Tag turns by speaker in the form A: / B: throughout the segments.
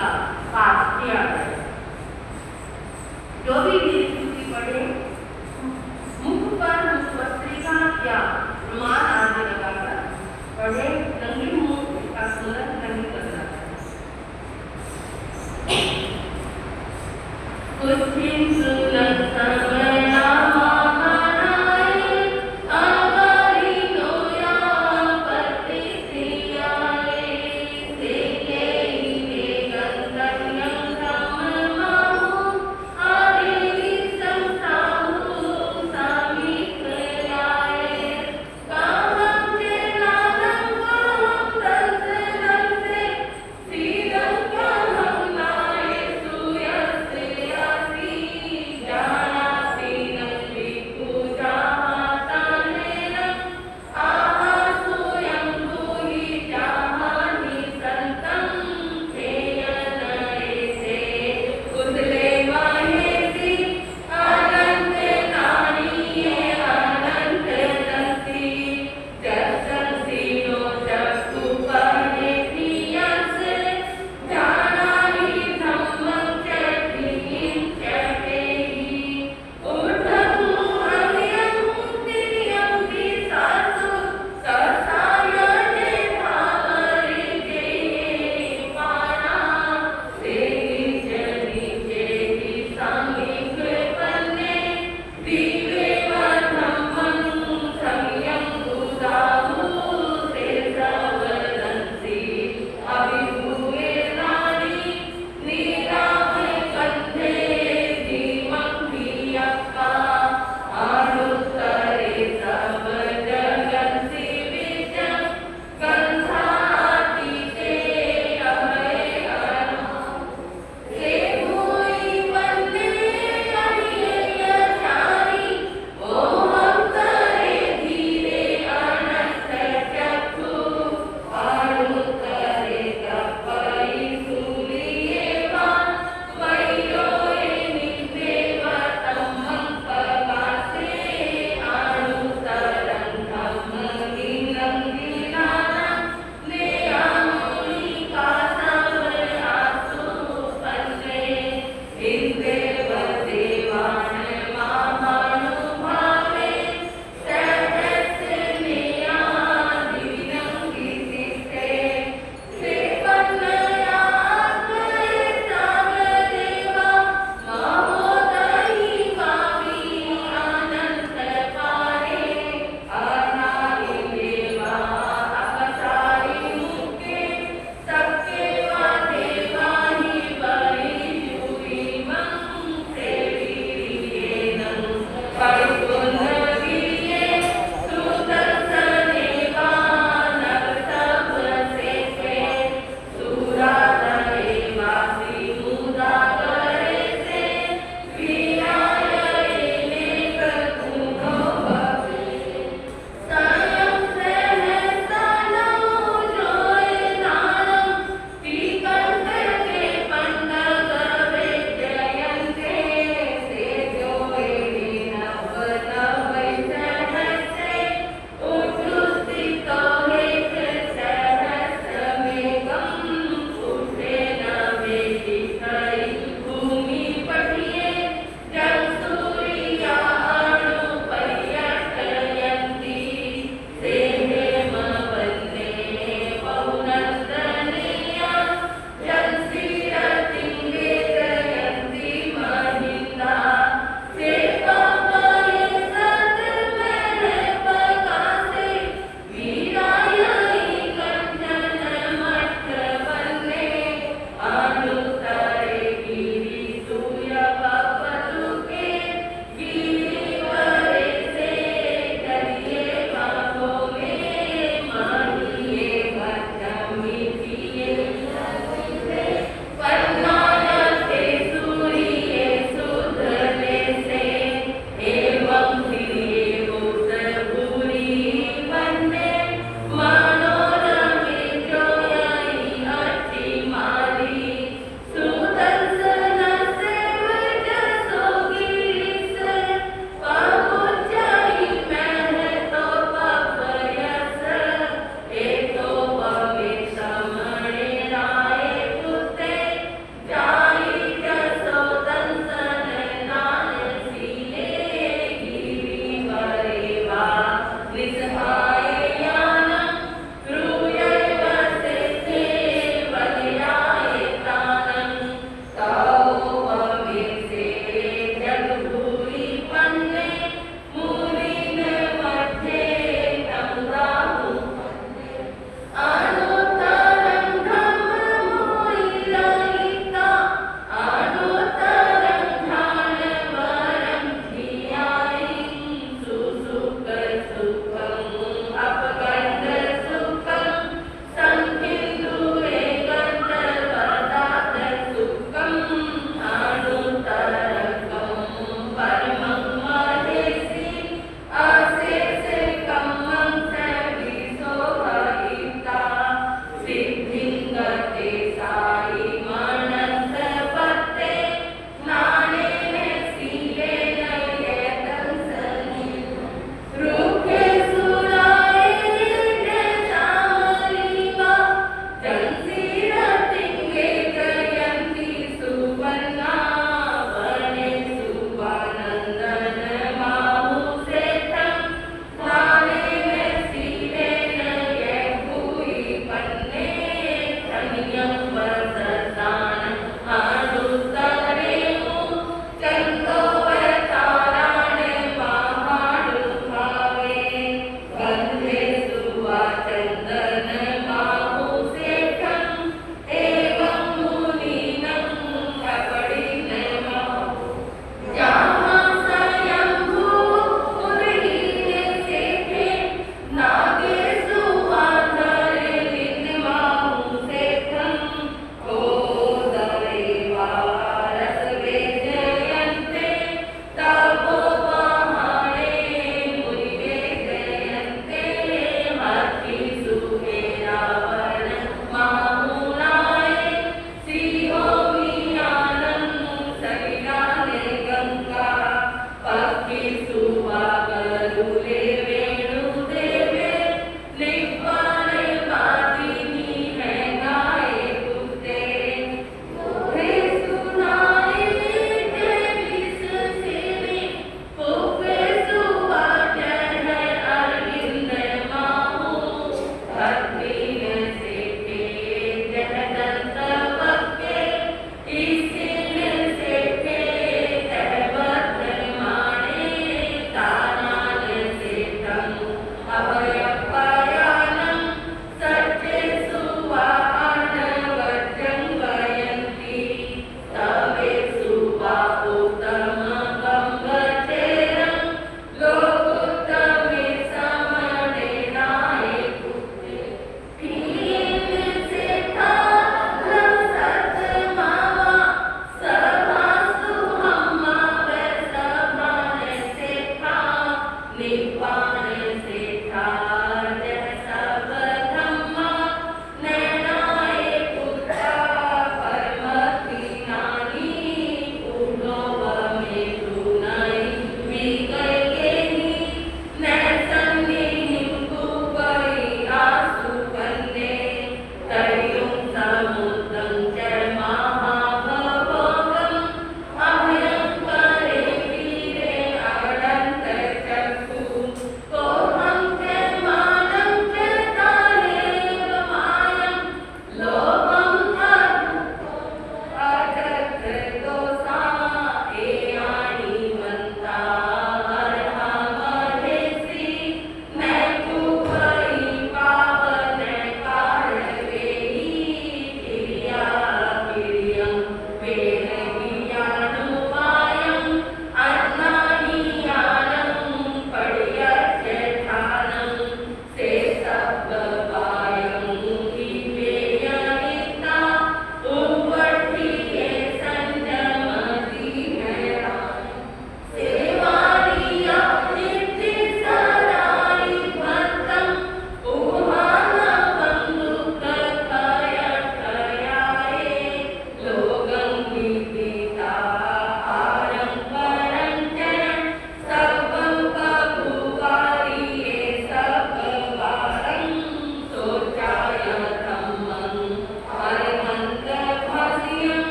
A: का पाठ किया है। जो भी स्तुति पढ़े मुख पर मुखपत्रिका या रुमाल आदि लगाकर पढ़े, नंगे मुंह इसका स्मरण नहीं करना चाहिए। कुछ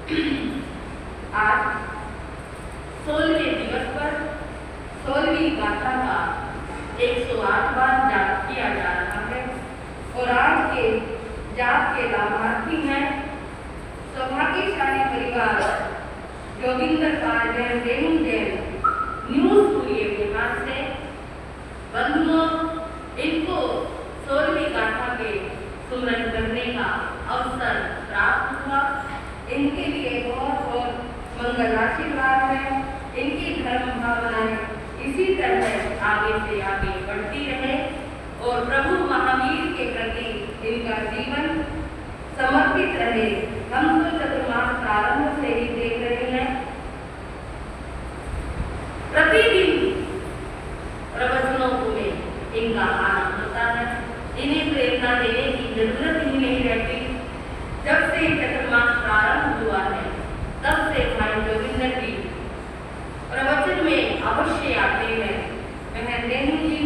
A: आज 16वें दिवस पर 16वीं गाथा का 108 बार जाप किया जा रहा है और आज के जाप के लाभार्थी हैं सौभाग्यशाली परिवार जोगिंदर पाल जैन रेणु जैन न्यू सूर्य बिहार से। बंधुओं, इनको 16वीं गाथा के सुमरन करने का अवसर प्राप्त हुआ। इनके लिए बहुत बहुत मंगल आशीर्वाद है। इनकी धर्म भावनाएं इसी तरह आगे से आगे बढ़ती रहे और प्रभु महावीर के प्रति इनका जीवन समर्पित रहे। हम तो चतुर्मास प्रारंभ से ही देख रहे हैं, प्रतिदिन प्रवचनों में इनका आना होता है। इन्हें प्रेरणा देने की जरूरत ही नहीं रहती। जब से चतुर्मास प्रारंभ हुआ है तब से भाई जोगिंदर जी प्रवचन में अवश्य आते हैं। बहन रेणु जी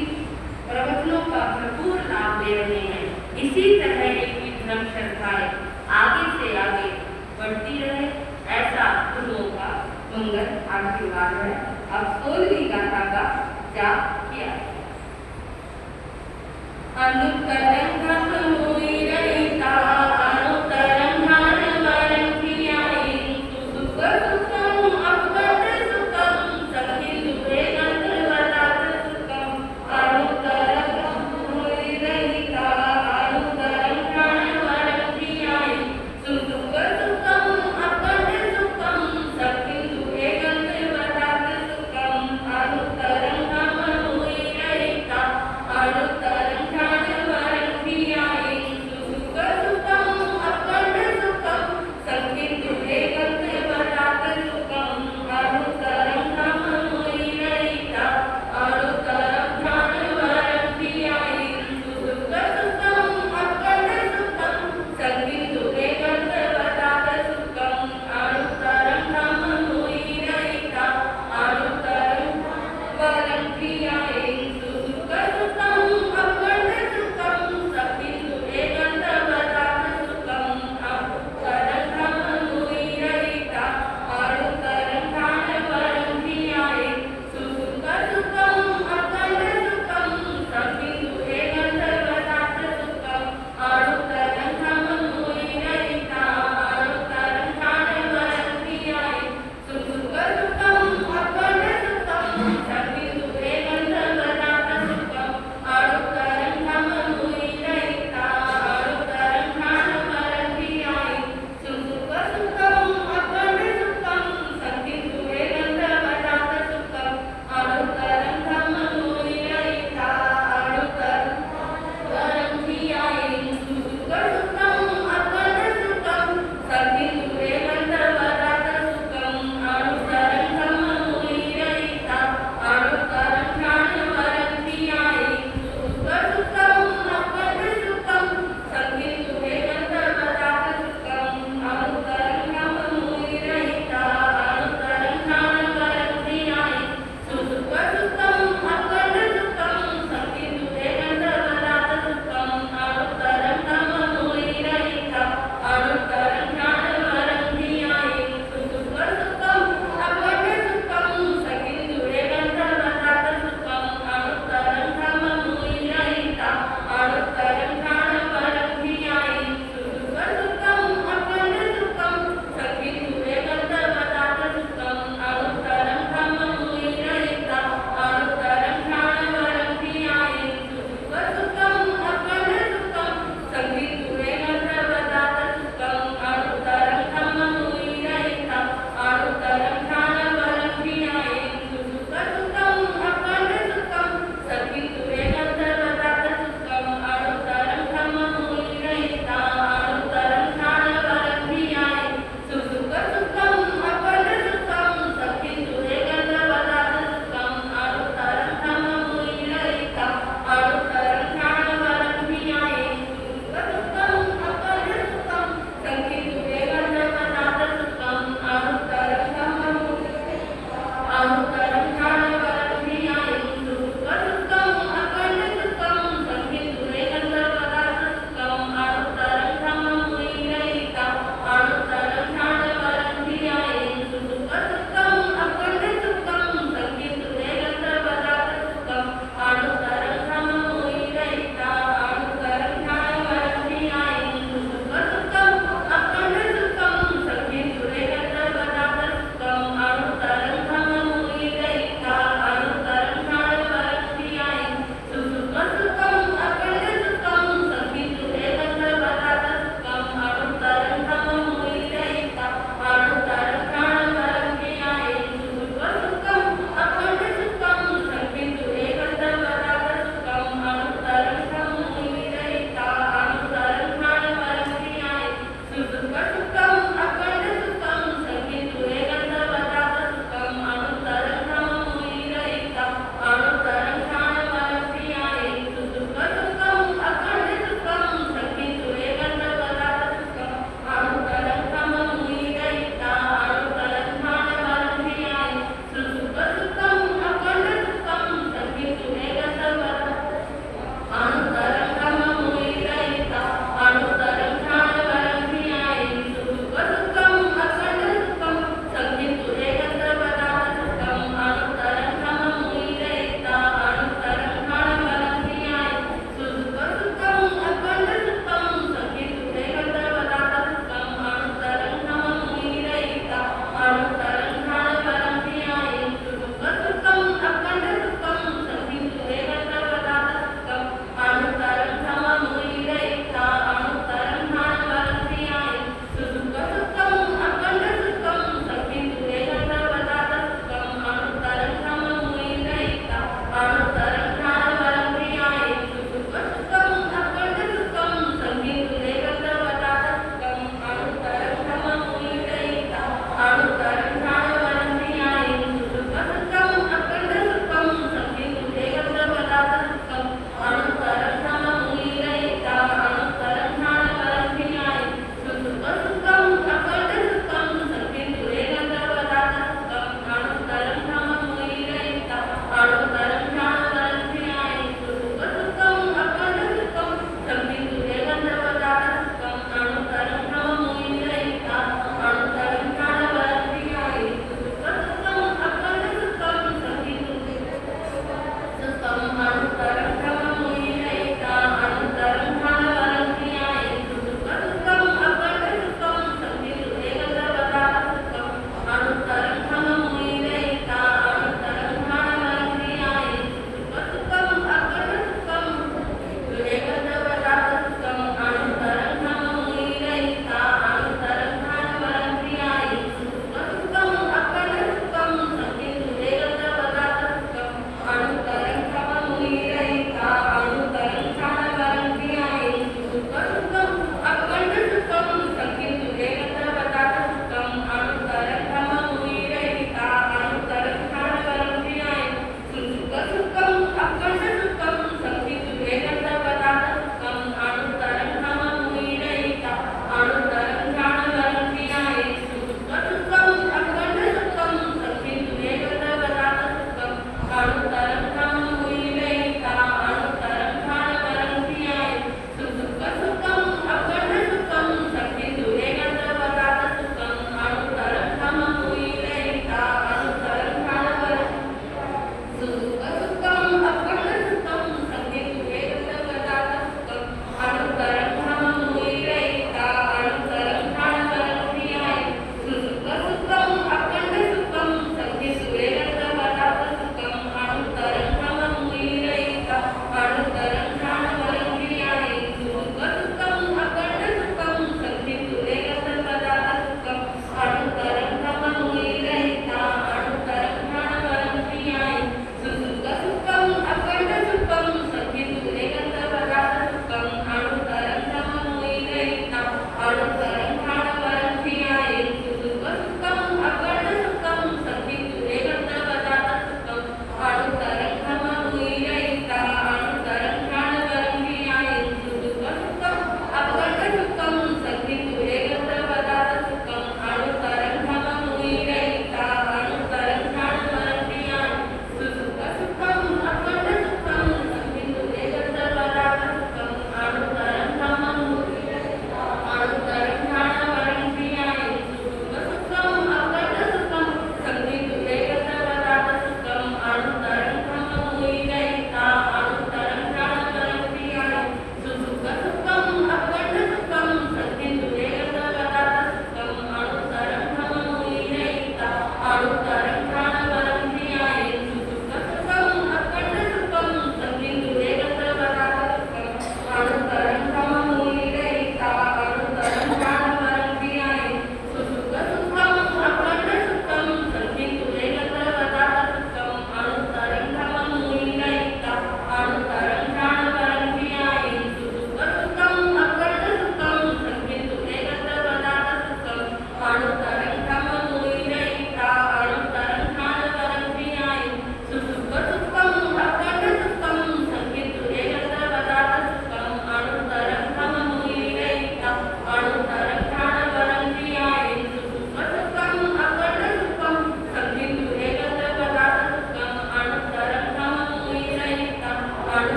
A: प्रवचनों का भरपूर लाभ ले रहे हैं। इसी तरह इनकी धर्म श्रद्धाएं आगे से आगे बढ़ती रहे, ऐसा गुरुओं का मंगल आशीर्वाद है। अब 16वीं गाथा का जाप किया। अनुत्तरं ब्रह्ममुनिरहिता अनुत्तरं ध्यानवरं धियायि सुसुखसुखं अपगतसुखं सखिदुःखे गन्तवतात्सुखं अनुत्तरं ब्रह्ममुनिरहिता अनुत्तरं ध्यानवरं धियायि सुसुखसुखं अपगतसुखं सखिदुःखे गन्तवतात्सुखं अनुत्तरं ब्रह्ममुनिरहिता अनुत्तरं ध्यानवरं धियायि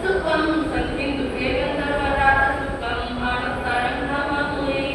A: Sukham Sankindu Ekantara Vadata Sukham Anuttarang Dhamma Muni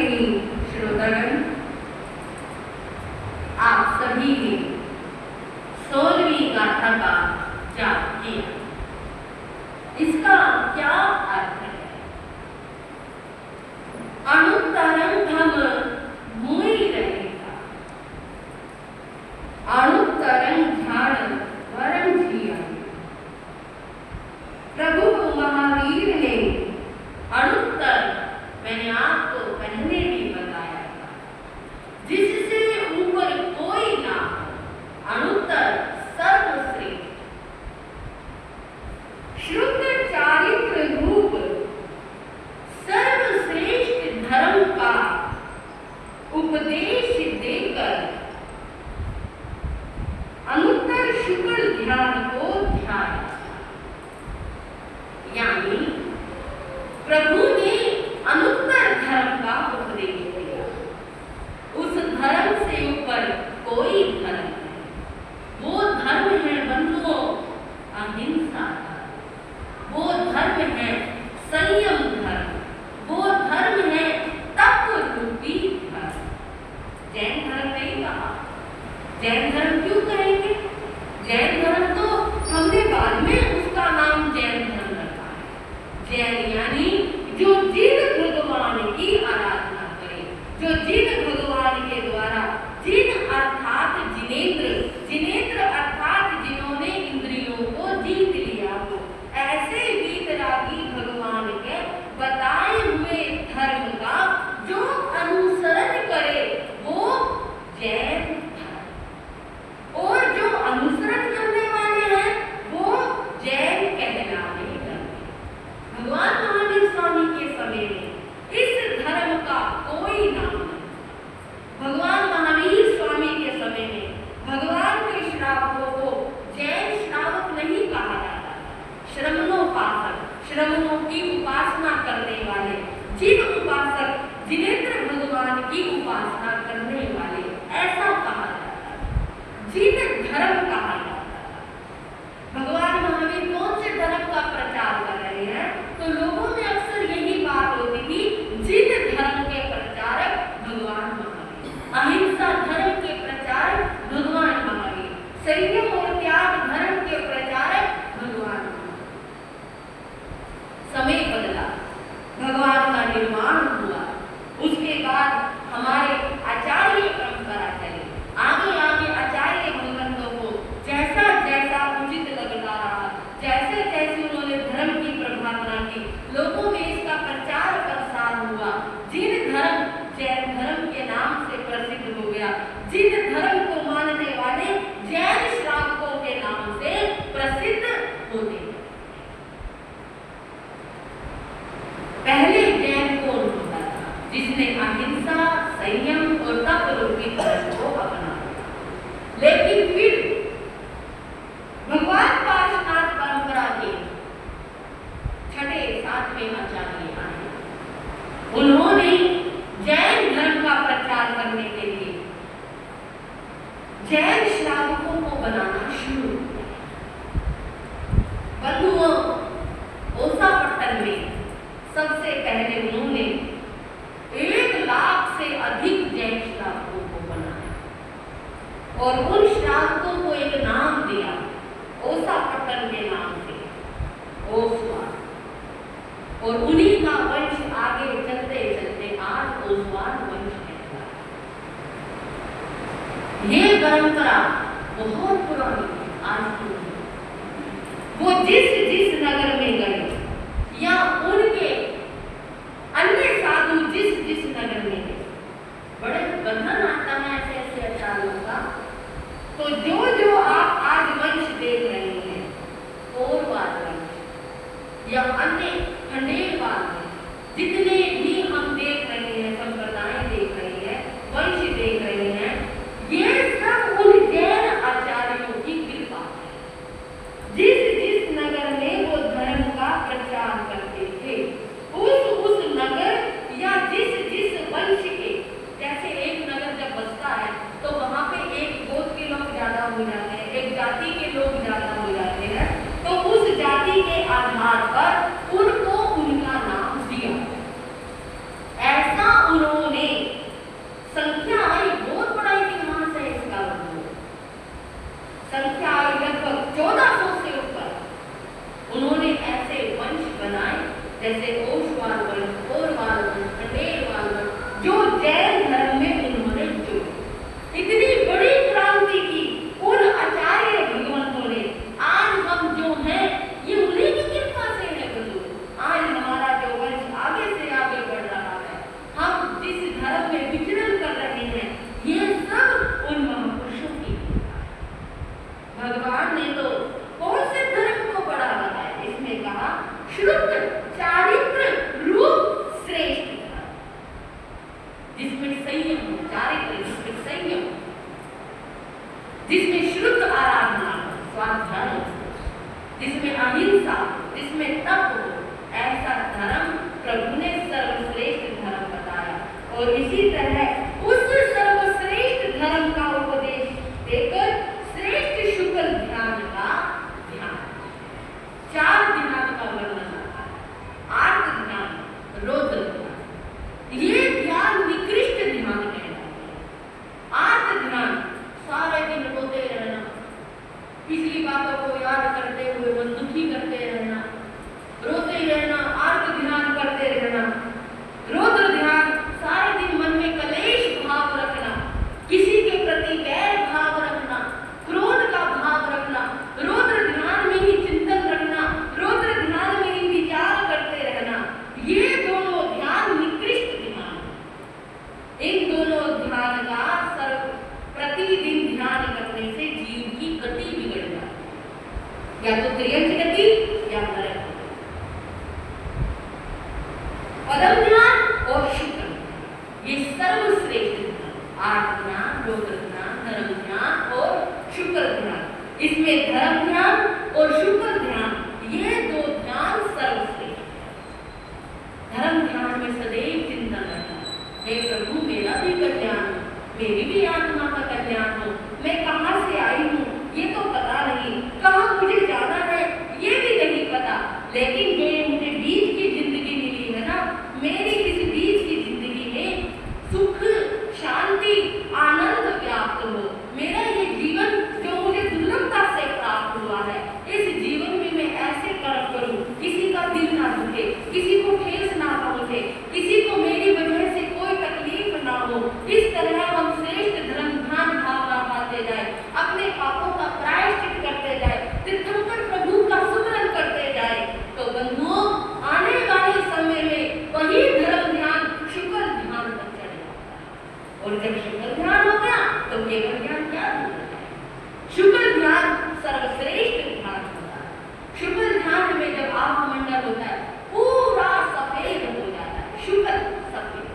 A: प्रेमी श्रोतागण, आप सभी ने 16वीं गाथा का जाप किया। इसका क्या अर्थ है? अणुतरंग धम मुई रहेगा, अणुतरंग झाड़ वरम जिया। प्रभु महावीर ने अणुत्तर, मैंने आपको पहले भी बताया था, जिससे ऊपर कोई ना हो, अणुत्तर सर्वश्रेष्ठ, शुद्ध चारित्र रूप सर्वश्रेष्ठ धर्म का उपदेश देकर अनुत्तर शुक्ल ध्यान को ध्यान, यानी प्रभु ने अनुत्तर धर्म का उपदेश दिया। उस धर्म से ऊपर कोई धर्म नहीं। वो धर्म है बंधुओं अहिंसा धर्म, वो धर्म है संयम धर्म, वो धर्म है तप रूपी धर्म। जैन धर्म नहीं कहा। जैन धर्म क्यों कहेंगे? जैन धर्म तो हमने बाद में उसका नाम जैन धर्म रखा है। जैन यानी जो जिन भगवान की आराधना करे, जो जिन भगवान के द्वारा, जिन अर्थात जिनेंद्र, जिनेंद्र अर्थात जिन्होंने इंद्रियों को जीत लिया हो, ऐसे वीतरागी भगवान के बताए हुए धर्म का जो अनुसरण करे वो जैन धर्म, और जो अनुसरण करने वाले हैं वो जैन कहलाने लगे। भगवान महावीर स्वामी के समय में इस धर्म का कोई नाम नहीं। भगवान महावीर स्वामी के समय में भगवान के श्रावकों को जैन श्रावक नहीं कहा जाता। श्रमणोपासक, श्रमणों की उपासना करने वाले, जिन उपासक जिनेंद्र भगवान की उपासना करने वाले, ऐसा कहा जाता है। जिन धर्म कहा जाता है। भगवान महावीर कौन से धर्म का प्रचार कर रहे हैं? तो लोगों में अक्सर यही बात होती थी, जिन धर्म के प्रचारक भगवान महावीर, अहिंसा धर्म के प्रचारक भगवान महावीर, संयम और त्याग धर्म के प्रचारक भगवान महावीर। समय बदला, भगवान का निर्माण हुआ, उसके बाद हमारे आचार्य परंपरा चली। आगे आगे आचार्य भगवंतों को जैसा जैसा उचित लगता रहा, जैसे जैसे उन्होंने धर्म की प्रभावना की, लोगों में इसका प्रचार प्रसार हुआ। जिन धर्म जैन धर्म के नाम से प्रसिद्ध हो गया, जिन धर्म को मानने वाले जैन श्रावकों के नाम से प्रसिद्ध होते हैं। पहले जैन कौन होता था? जिसने अहिंसा, संयम और तप रूपी धर्म को अपनाया। लेकिन फिर भगवान पार्श्वनाथ परंपरा के 6ठे 7वें आचार्य आए। उन्होंने जैन धर्म का प्रचार करने के लिए जैन श्रावकों को बनाना शुरू किया। बंधुओं, ओसापट्टन में सबसे पहले उन्होंने 1 लाख से अधिक जैन श्रावकों को बनाया और उन श्रावकों को एक नाम दिया, ओसापट्टन के नाम से, ओसवाल। और उन्हीं का वंश आगे चलते चलते आज ओसवाल वंश कहता है। ये परंपरा बहुत पुरानी है, आज की नहीं। वो जिस जिस नगर में गए या उनके अन्य साधु जिस जिस नगर में गए, बड़े बंधन आता है ऐसे ऐसे आचार्यों का। तो जो जो आप आज वंश देख रहे हैं, कौरवाद वंश या अन्य खंडेरवाद वंश, जितने भी हम देख रहे हैं, संप्रदाय देख रहे हैं, वंश देख रहे हैं, ये सब उन जैन आचार्यों की कृपा है। जिस जिस नगर में वो धर्म का प्रचार करते थे, उस नगर या जिस जिस वंश के, जैसे एक नगर जब बसता है तो वहां पे एक गोत्र के लोग ज्यादा हो जाते हैं, एक जाति के लोग ज्यादा हो जाते हैं, तो उस जाति के आधार पर जिसमें अहिंसा, जिसमें तप हो, ऐसा धर्म प्रभु ने सर्वश्रेष्ठ धर्म बताया। और इसी तरह उस सर्वश्रेष्ठ धर्म का उपदेश देकर श्रेष्ठ शुक्र ध्यान का ध्यान, 4 ध्यान का वर्णन आता है। आर्त ध्यान, रौद्र ध्यान, ये ध्यान निकृष्ट ध्यान कहलाते हैं। आर्त ध्यान, सारे दिन रोते रहना, पिछली बातों को याद करते हुए मन दुखी करते रहना, रोते ही रहना, आर्त ध्यान करते रहना। रौद्र ध्यान, सारे दिन मन में कलेश भाव रखना, किसी के प्रति वैर भाव रखना, क्रोध का भाव रखना, रौद्र ध्यान में ही चिंतन रखना, रौद्र ध्यान में ही विचार करते रहना। ये दोनों ध्यान निकृष्ट ध्यान। इन दोनों ध्यान का प्रतिदिन ध्यान करने से जीव की गति बिगड़ जाती है, या तो त्रियंच गति या नरक गति। पदम ध्यान और शुक्र, ये सर्वश्रेष्ठ ध्यान, आर्त ध्यान, रौद्र ध्यान, धर्म ध्यान और शुक्र ध्यान। इसमें धर्म ध्यान और शुक्र ध्यान, ये 2 ध्यान सर्वश्रेष्ठ। धर्म ध्यान में सदैव चिंतन रखना, हे प्रभु मेरा भी कल्याण हो, मेरी भी आत्मा का कल्याण हो, मैं कहाँ से आई हूँ ये तो पता नहीं, कहाँ मुझे जाना है ये भी नहीं पता, लेकिन जो ये मुझे बीच की जिंदगी मिली है ना, मेरी इस बीच की जिंदगी में सुख, शांति, आनंद व्याप्त हो। मेरा ये जीवन जो मुझे दुर्लभता से प्राप्त हुआ है, इस जीवन में मैं ऐसे कर्म करूं, किसी का दिल ना दुखे, किसी को ठेस ना पहुंचे, किसी को मेरी वजह से कोई तकलीफ ना हो। इस तरह हम श्रेष्ठ धर्म ध्यान भावना पाते जाए, अपने पापों का प्रायश्चित करते जाए, तीर्थंकर प्रभु का सुमरन करते जाए, तो बंधुओं आने वाले समय में वही धर्म ध्यान शुक्र ध्यान तक चढ़ जाता है। और जब शुक्र ध्यान होगा तो केवल ध्यान क्या होता है? शुक्र ध्यान सर्वश्रेष्ठ ध्यान होता है। शुक्र ध्यान में जब आत्ममंडल होता है पूरा सफेद हो जाता है, शुक्र सफेद।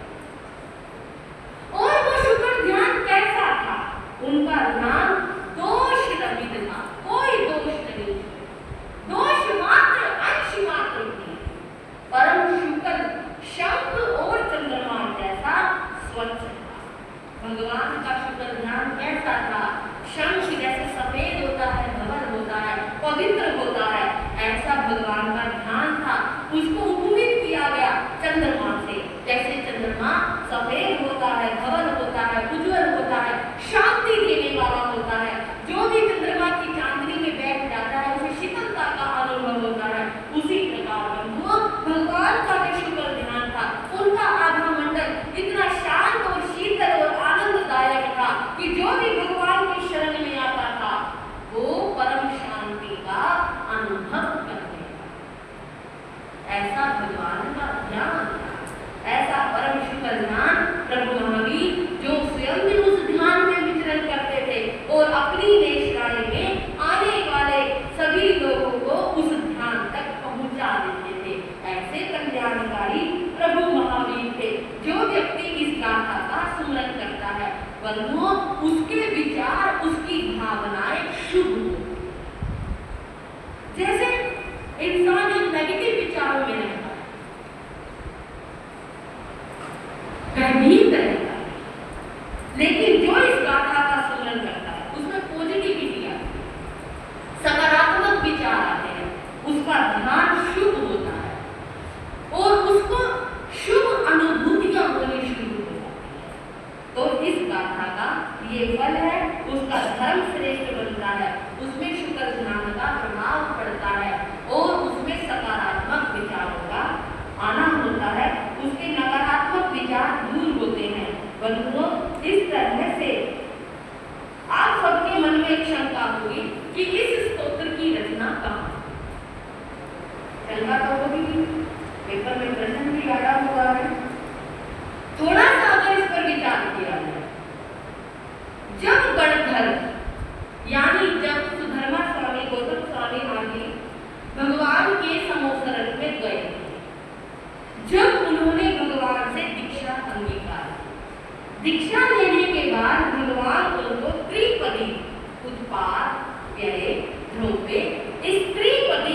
A: और वो शुक्र ध्यान कैसा था? उनका ध्यान दोष रहित था, कोई दोष नहीं, दोष मात्र, अंश मात्र नहीं। परम शुक्र शंख और चंद्रमा जैसा स्वच्छ था। भगवान का शुक्र ध्यान कैसा था? शंख जैसे सफेद होता है, धवल होता है, पवित्र होता है, ऐसा भगवान का ध्यान था। उसको उपमित किया गया चंद्रमा से, जैसे चंद्रमा सफेद होता है, धवल होता है, उज्जवल होता है, शांति देने वाला होता है। जो भी चंद्रमा की चांदनी में बैठ जाता है उसे शीतलता का अनुभव होता है। उसी प्रकार बंधुओं भगवान का जो शुक्र ध्यान था, उनका आधा मंडल इतना शांत और शीतल और आनंददायक था कि जो भी भगवान की शरण में आता था वो परम शांति का अनुभव करते था। ऐसा भगवान का ध्यान था, ऐसा परम शुक्र ध्यान प्रभु महावीर जो स्वयं भी उस ध्यान में विचरण करते थे और अपनी वेशराय में आने वाले सभी लोगों को उस ध्यान तक पहुंचा देते थे। ऐसे कल्याणकारी प्रभु महावीर थे। जो व्यक्ति इस गाथा का सुमरन करता है बंधुओं, उसके विचार, उसकी भावनाएं शुभ होती। जैसे इंसान एक नेगेटिव विचारों में रहता है, भयभीत रहता है, लेकिन जो इस गाथा का सुमरन करता है उसमें पॉजिटिविटी आती है, सकारात्मक विचार आते हैं, उसका ध्यान शुभ होता है और उसको शुभ अनुभूतियां होनी शुरू हो जाती है। तो इस गाथा का ये फल है, उसका धर्म श्रेष्ठ बनता है, उसमें शुक्र ध्यान का प्रभाव पड़ता है और उसमें सकारात्मक विचारों का आना होता है, उसके नकारात्मक विचार दूर होते हैं। बंधुओं इस तरह से आप सबके मन में एक शंका होगी कि इस स्तोत्र की रचना कहाँ? शंका तो होगी, पेपर में प्रश्न भी आया हुआ है। थोड़ा सा अगर इस पर विचार किया जाए, जब गणधर यानी जब सुधर्मा स्वामी गौतम स्वामी आदि भगवान के समोसरण में गए, जब उन्होंने भगवान से दीक्षा अंगीकार, दीक्षा लेने के बाद भगवान उनको त्रिपदी उत्पाद, व्यय, द्रव्य, इस त्रिपदी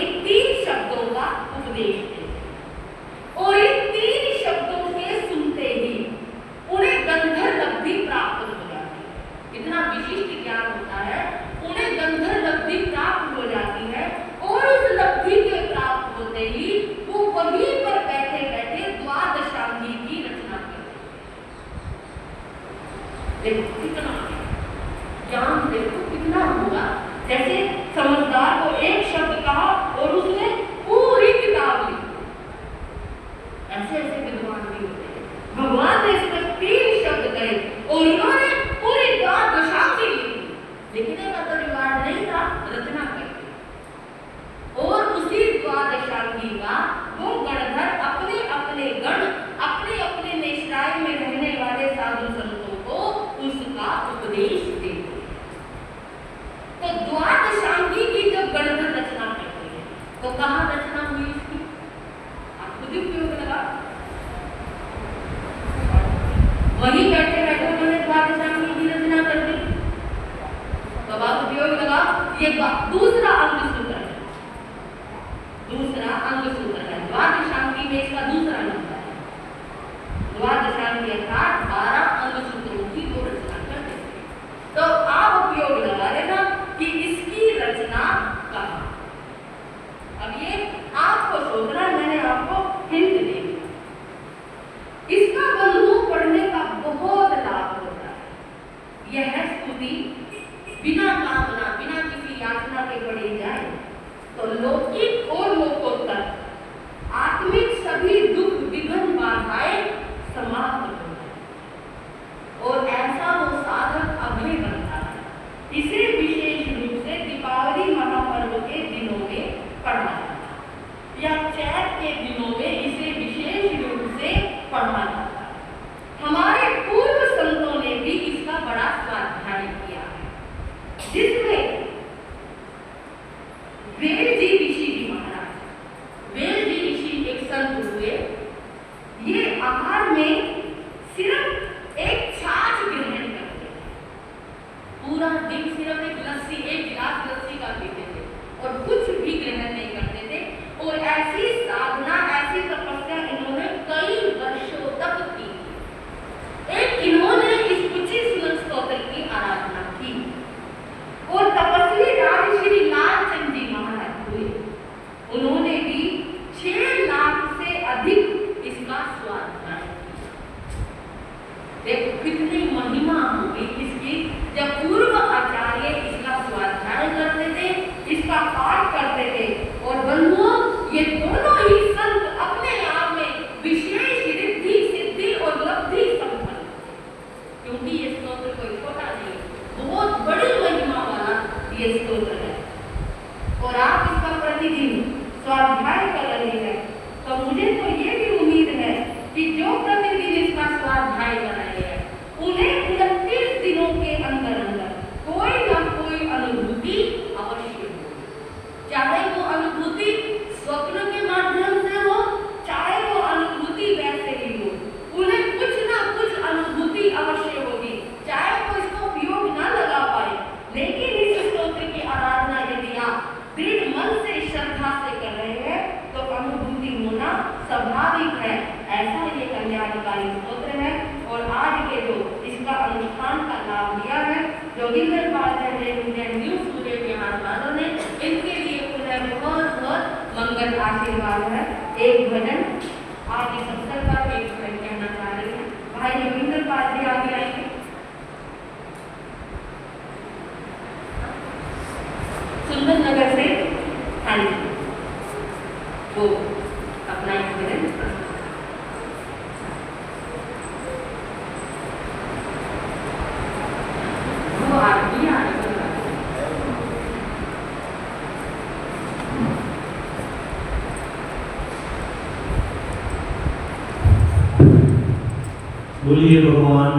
A: शांति का वो गणधर अपने अपने गण अपने अपने निष्ठाय में रहने वाले साधु संतों को उसका उपदेश देते। तो द्वादशांगी की जब गणधर रचना करते हैं तो कहाँ रचना हुई इसकी? आप खुद ही उपयोग लगा, वहीं बैठे बैठे उन्होंने द्वादशांगी की रचना कर दी। तो आप उपयोग लगा, ये दूसरा अंग सूत्र है, दूसरा अंग सूत्र है। द्वादशांगी में इसका दूसरा नंबर है। द्वादशांगी अर्थात 12 अंग सूत्रों की वो रचना करते हैं। तो आप उपयोग लगा लेना कि इसकी रचना कहाँ। अब ये आपको सोचना, मैंने आपको हिंट दे दी। इसका बंधु पढ़ने का बहुत लाभ होता है। यह स्तुति बिना कामना बिना किसी याचना के पढ़ी जाए तो लौकिक और लोकोत्तर आत्मिक सभी दुख विघ्न बाधाएं समाप्त हो जाए और ऐसा वो साधक अभय बनता है। इसे विशेष रूप से दीपावली महापर्व के दिनों में पढ़ा जाता है या चैत के दिनों में इसे विशेष रूप से पढ़ा जाता है। हमारे पूर्व संतों ने भी इसका बड़ा स्वाध्याय किया है, जिसमें वेल जी ऋषि जी महाराज, वेल जी ऋषि एक संत हुए। ये आहार में सिर्फ एक छाछ ग्रहण करते थे, पूरा दिन सिर्फ एक लस्सी, एक गिलास लस्सी का पीते थे और कुछ भी ग्रहण नहीं करते थे। और ऐसी साधना, ऐसी तपस्या इन्होंने कई वर्षों तक की। एक इन्होंने इस कुची सुनन स्तोत्र की आराधना की और तपस्वी राज श्री लालचंद जी महाराज हुए। उन्होंने भी 6 लाख से अधिक इसका स्वाध्याय किया। देखो कितनी महिमा होगी इसकी, जब पूर्व आचार्य इसका स्वाध्याय करते थे, इसका पाठ करते थे। और बंधुओं, ये दोनों ही संत अपने आप में विशेष रिद्धि सिद्धि और लब्धि संपन्न, क्योंकि ये स्तोत्र कोई छोटा नहीं, बहुत बड़ी महिमा वाला ये स्तोत्र है। और आप इसका प्रतिदिन स्वाध्याय कर रहे हैं, तो मुझे तो ये भी उम्मीद है कि जो प्रतिदिन इसका स्वाध्याय कर रहे हैं उन्हें 29 दिनों के अंदर अंदर कोई ना कोई अनुभूति अवश्य हो। चाहे वो अनुभूति स्वप्न के माध्यम से हो, चाहे वो अनुभूति वैसे ही हो, उन्हें कुछ ना कुछ अनुभूति अवश्य होगी। चाहे वो इसका उपयोग ना लगा पाए, लेकिन इस स्तोत्र की आराधना यदि आप दृढ़ मन से श्रद्धा से कर रहे हैं तो अनुभूति होना स्वाभाविक है। ऐसा ये कल्याणकारी स्तोत्र है। और आज के जो इसका अनुष्ठान का लाभ लिया है जोगिंदर पाल जी न्यू सूर्य बिहार वालों ने, इनके लिए उन्हें बहुत बहुत मंगल आशीर्वाद है। एक भजन आज इस अवसर पर एक भजन कहना चाह रही है। भाई जोगिंदर पाल जी आगे आएंगे। सुंदर नगर से हाँ जी, वो अपना एक भजन वो आदमी
B: बोलिए भगवान